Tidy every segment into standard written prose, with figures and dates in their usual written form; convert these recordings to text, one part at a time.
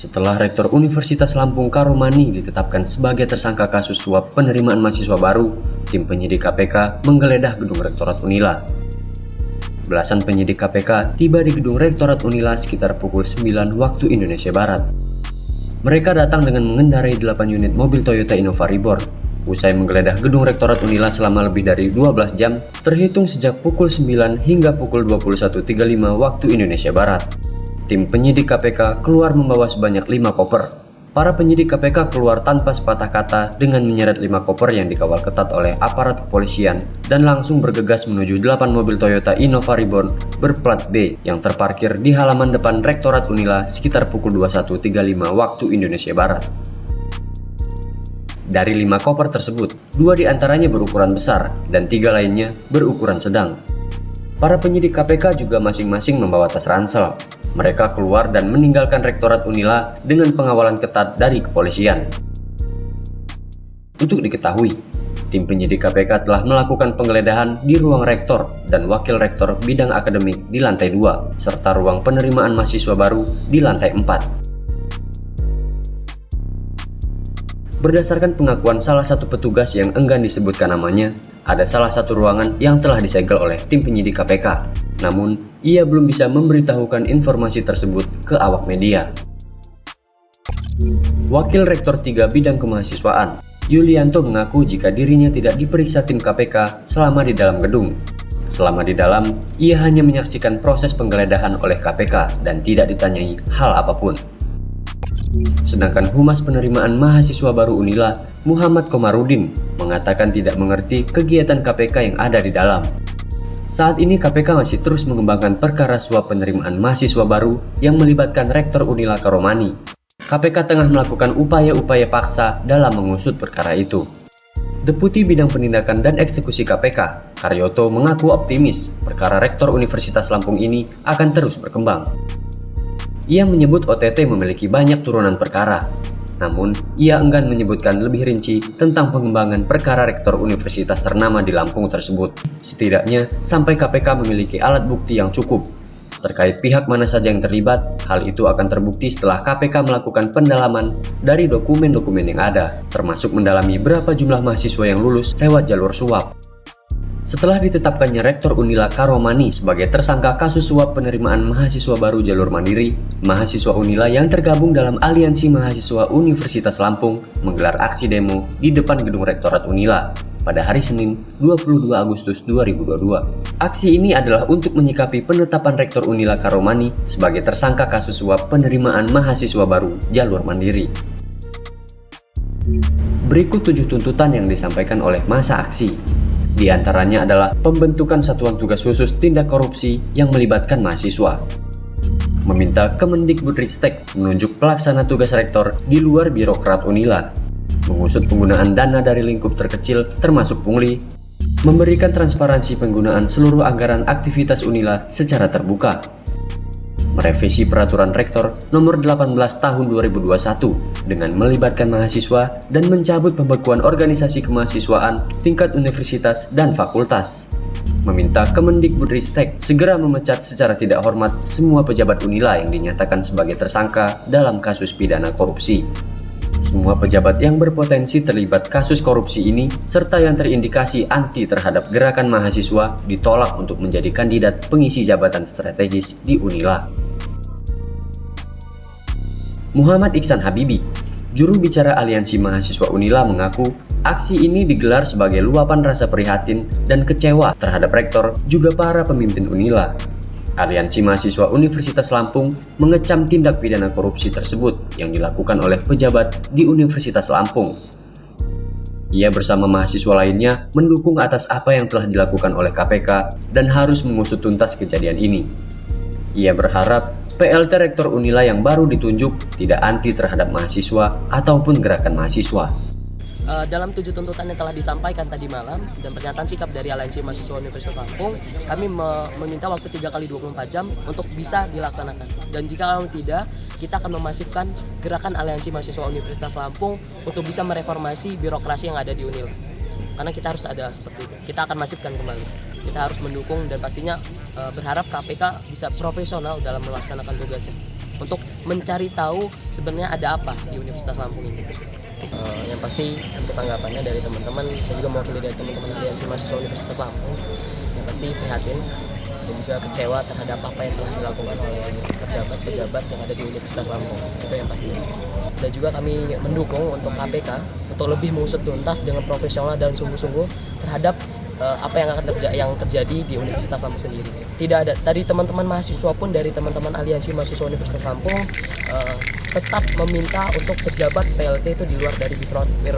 setelah Rektor Universitas Lampung Karomani ditetapkan sebagai tersangka kasus suap penerimaan mahasiswa baru, tim penyidik KPK menggeledah gedung Rektorat Unila. Belasan penyidik KPK tiba di gedung Rektorat Unila sekitar pukul 9 waktu Indonesia Barat. Mereka datang dengan mengendarai 8 unit mobil Toyota Innova Reborn. Usai menggeledah gedung Rektorat Unila selama lebih dari 12 jam, terhitung sejak pukul 9 hingga pukul 21.35 waktu Indonesia Barat. Tim penyidik KPK keluar membawa sebanyak 5 koper. Para penyidik KPK keluar tanpa sepatah kata dengan menyeret 5 koper yang dikawal ketat oleh aparat kepolisian dan langsung bergegas menuju 8 mobil Toyota Innova Reborn berplat B yang terparkir di halaman depan Rektorat Unila sekitar pukul 21.35 waktu Indonesia Barat. Dari 5 koper tersebut, 2 diantaranya berukuran besar dan 3 lainnya berukuran sedang. Para penyidik KPK juga masing-masing membawa tas ransel. Mereka keluar dan meninggalkan Rektorat Unila dengan pengawalan ketat dari kepolisian. Untuk diketahui, tim penyidik KPK telah melakukan penggeledahan di ruang rektor dan wakil rektor bidang akademik di lantai 2, serta ruang penerimaan mahasiswa baru di lantai 4. Berdasarkan pengakuan salah satu petugas yang enggan disebutkan namanya, ada salah satu ruangan yang telah disegel oleh tim penyidik KPK. Namun, ia belum bisa memberitahukan informasi tersebut ke awak media. Wakil Rektor 3 Bidang Kemahasiswaan, Yulianto mengaku jika dirinya tidak diperiksa tim KPK selama di dalam gedung. Selama di dalam, ia hanya menyaksikan proses penggeledahan oleh KPK dan tidak ditanyai hal apapun. Sedangkan Humas Penerimaan Mahasiswa Baru Unila, Muhammad Komarudin, mengatakan tidak mengerti kegiatan KPK yang ada di dalam. Saat ini KPK masih terus mengembangkan perkara suap penerimaan mahasiswa baru yang melibatkan Rektor Unila Karomani. KPK tengah melakukan upaya-upaya paksa dalam mengusut perkara itu. Deputi Bidang Penindakan dan Eksekusi KPK, Karyoto, mengaku optimis perkara Rektor Universitas Lampung ini akan terus berkembang. Ia menyebut OTT memiliki banyak turunan perkara, namun ia enggan menyebutkan lebih rinci tentang pengembangan perkara rektor universitas ternama di Lampung tersebut. Setidaknya sampai KPK memiliki alat bukti yang cukup. Terkait pihak mana saja yang terlibat, hal itu akan terbukti setelah KPK melakukan pendalaman dari dokumen-dokumen yang ada, termasuk mendalami berapa jumlah mahasiswa yang lulus lewat jalur suap. Setelah ditetapkannya Rektor Unila Karomani sebagai tersangka kasus suap penerimaan mahasiswa baru jalur mandiri, mahasiswa Unila yang tergabung dalam Aliansi Mahasiswa Universitas Lampung menggelar aksi demo di depan gedung Rektorat Unila pada hari Senin 22 Agustus 2022. Aksi ini adalah untuk menyikapi penetapan Rektor Unila Karomani sebagai tersangka kasus suap penerimaan mahasiswa baru jalur mandiri. Berikut 7 tuntutan yang disampaikan oleh massa aksi. Di antaranya adalah pembentukan Satuan Tugas Khusus Tindak Korupsi yang melibatkan mahasiswa, meminta Kemendikbudristek menunjuk pelaksana tugas rektor di luar birokrat Unila, mengusut penggunaan dana dari lingkup terkecil termasuk pungli, memberikan transparansi penggunaan seluruh anggaran aktivitas Unila secara terbuka, merevisi Peraturan Rektor Nomor 18 Tahun 2021 dengan melibatkan mahasiswa dan mencabut pembekuan organisasi kemahasiswaan tingkat universitas dan fakultas, meminta Kemendikbudristek segera memecat secara tidak hormat semua pejabat Unila yang dinyatakan sebagai tersangka dalam kasus pidana korupsi. Semua pejabat yang berpotensi terlibat kasus korupsi ini serta yang terindikasi anti terhadap gerakan mahasiswa ditolak untuk menjadi kandidat pengisi jabatan strategis di Unila. Muhammad Iksan Habibi, juru bicara Aliansi Mahasiswa Unila, mengaku aksi ini digelar sebagai luapan rasa prihatin dan kecewa terhadap rektor juga para pemimpin Unila. Aliansi Mahasiswa Universitas Lampung mengecam tindak pidana korupsi tersebut yang dilakukan oleh pejabat di Universitas Lampung. Ia bersama mahasiswa lainnya mendukung atas apa yang telah dilakukan oleh KPK dan harus mengusut tuntas kejadian ini. Ia berharap PLT Rektor Unila yang baru ditunjuk tidak anti terhadap mahasiswa ataupun gerakan mahasiswa. Dalam 7 tuntutan yang telah disampaikan tadi malam dan pernyataan sikap dari Aliansi Mahasiswa Universitas Lampung, kami meminta waktu 3 kali 24 jam untuk bisa dilaksanakan. Dan jika kalau tidak, kita akan memasifkan gerakan Aliansi Mahasiswa Universitas Lampung untuk bisa mereformasi birokrasi yang ada di Unila. Karena kita harus ada seperti itu. Kita akan masifkan kembali. Kita harus mendukung dan pastinya berharap KPK bisa profesional dalam melaksanakan tugasnya. untuk mencari tahu sebenarnya ada apa di Universitas Lampung ini. Yang pasti untuk tanggapannya dari teman-teman, saya juga mewakili dari teman-teman aliansi mahasiswa Universitas Lampung, yang pasti prihatin dan juga kecewa terhadap apa yang telah dilakukan oleh pejabat-pejabat yang ada di Universitas Lampung, itu yang pasti. Dan juga kami mendukung untuk KPK untuk lebih mengusut tuntas dengan profesional dan sungguh-sungguh terhadap apa yang terjadi di Universitas Lampung sendiri. Tidak ada dari teman-teman mahasiswa pun, dari teman-teman aliansi mahasiswa Universitas Lampung tetap meminta untuk pejabat PLT itu di luar dari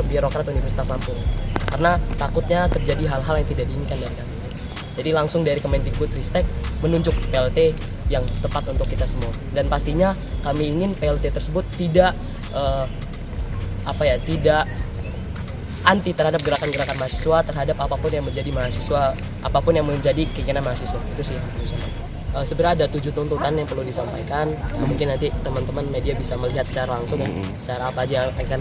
birokrat Universitas Lampung, karena takutnya terjadi hal-hal yang tidak diinginkan dari kami. Jadi langsung dari Kemendikbudristek menunjuk PLT yang tepat untuk kita semua, dan pastinya kami ingin PLT tersebut tidak tidak anti terhadap gerakan-gerakan mahasiswa, terhadap apapun yang menjadi mahasiswa, apapun yang menjadi keinginan mahasiswa. Itu sih yang bisa. Sebenarnya ada 7 tuntutan yang perlu disampaikan. Mungkin nanti teman-teman media bisa melihat secara langsung secara apa aja yang akan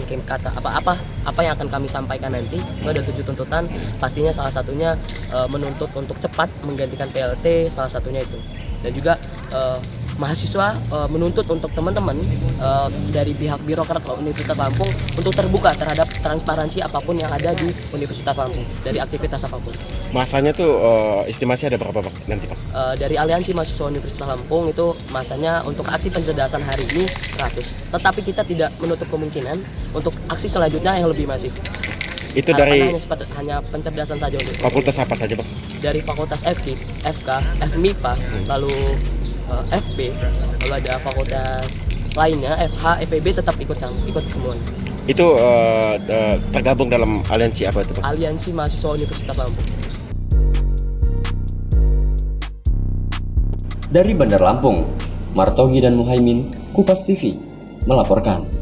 apa yang akan kami sampaikan nanti. Itu ada 7 tuntutan. Pastinya salah satunya menuntut untuk cepat menggantikan PLT, salah satunya itu. Dan juga mahasiswa menuntut untuk teman-teman dari pihak birokrat Universitas Lampung untuk terbuka terhadap transparansi apapun yang ada di Universitas Lampung, dari aktivitas apapun. Masanya tuh estimasi ada berapa Pak nanti Pak? Dari Aliansi Mahasiswa Universitas Lampung itu masanya untuk aksi pencerdasan hari ini 100. Tetapi kita tidak menutup kemungkinan untuk aksi selanjutnya yang lebih masif. Itu Karena dari hanya pencerdasan saja untuk fakultas apa saja Pak? dari fakultas FK, FMIPA, lalu FB, lalu ada fakultas lainnya, FH, FEB tetap ikut semua. Itu tergabung dalam aliansi apa itu Pak? Aliansi Mahasiswa Universitas Lampung. Dari Bandar Lampung, Martogi dan Muhaimin, Kupas TV melaporkan.